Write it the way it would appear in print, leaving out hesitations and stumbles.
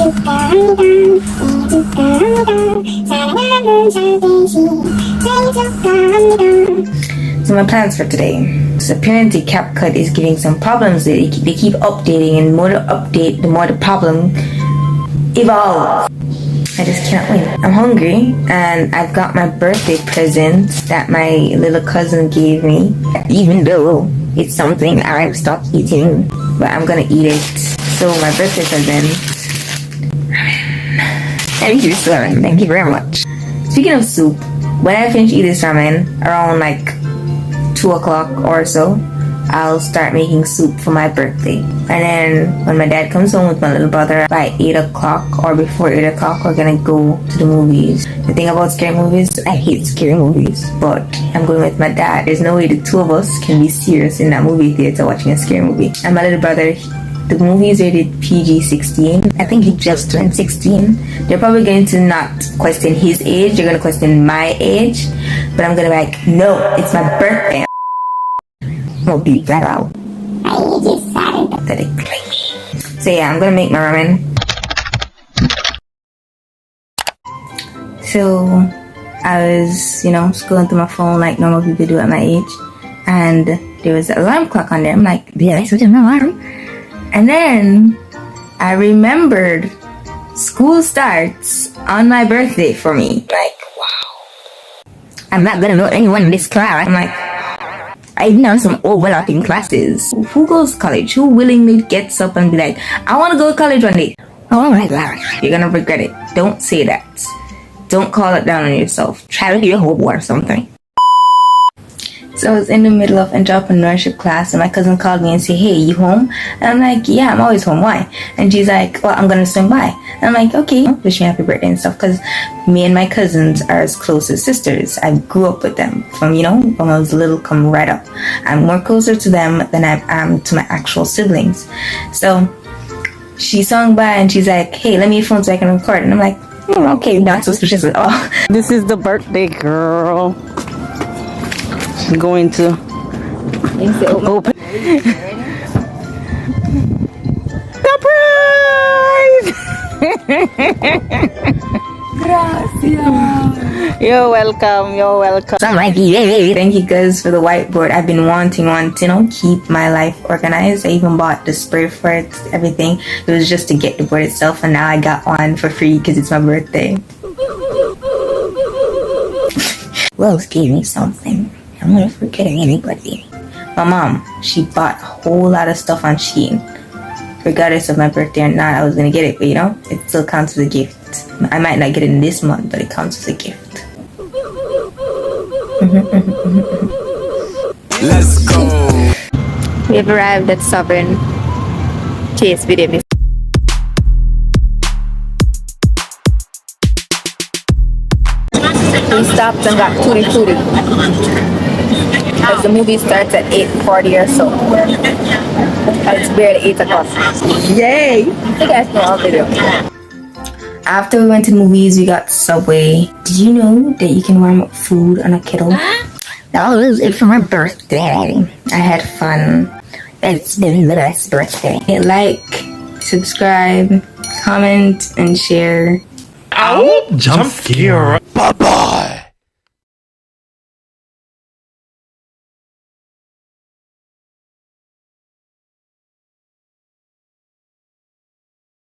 So my plans for today. So apparently CapCut is giving some problems. They keep updating, and the more the update, the more the problem evolves. I just can't wait. I'm hungry, and I've got my birthday present that my little cousin gave me. Even though it's something I've stopped eating, but I'm gonna eat it. So my birthday present. Thank you, sir. Thank you very much. Speaking of soup, when I finish eating this ramen around like 2 o'clock or so, I'll start making soup for my birthday. And then when my dad comes home with my little brother by 8 o'clock or before 8 o'clock, we're gonna go to the movies. The thing about scary movies, I hate scary movies, but I'm going with my dad. There's no way the two of us can be serious in that movie theater watching a scary movie. And my little brother, the movie is rated PG-16. I think he just turned 16. They're probably going to not question his age, they're gonna question my age. But I'm gonna be like, no, it's my birthday. I'll beat that out. I just pathetically. So yeah, I'm gonna make my ramen. So I was, scrolling through my phone like normal people do at my age, and there was an alarm clock on there. I'm like, yeah, that's an alarm. And then I remembered school starts on my birthday for me. Like, wow. I'm not gonna know anyone in this class. I'm like, I've done some overlapping classes. Who goes to college? Who willingly gets up and be like, I want to go to college one day? Oh my God. You're gonna regret it. Don't say that. Don't call it down on yourself. Try to do your homework or something. So I was in the middle of entrepreneurship class, and my cousin called me and said, hey, you home? And I'm like, yeah, I'm always home. Why? And she's like, well, I'm gonna swing by. And I'm like, okay, wish me happy birthday and stuff, because me and my cousins are as close as sisters. I grew up with them from, when I was little, come right up. I'm more closer to them than I am to my actual siblings. So she swung by and she's like, hey, let me your phone so I can record. And I'm like, okay, not suspicious at all. This is the birthday girl. She's going to open. Surprise! Gracias. You're welcome. So I'm like, yay! Thank you guys for the whiteboard. I've been wanting to, keep my life organized. I even bought the spray for it, everything. It was just to get the board itself, and now I got one for free because it's my birthday. Well, excuse me something. I'm not forgetting anybody. My mom, she bought a whole lot of stuff on Shein. Regardless of my birthday or not, I was gonna get it, but it still counts as a gift. I might not get it in this month, but it counts as a gift. Let's go. We have arrived at Sovereign. Chase video. We stopped and got tutti frutti. Because the movie starts at 8:40 or so. It's barely 8 o'clock. Yay! You guys know our video. After we went to the movies, we got Subway. Did you know that you can warm up food on a kettle? That was it for my birthday. I had fun. It's been the best birthday. Like, subscribe, comment, and share. Ow! Jump scare. Bye-bye.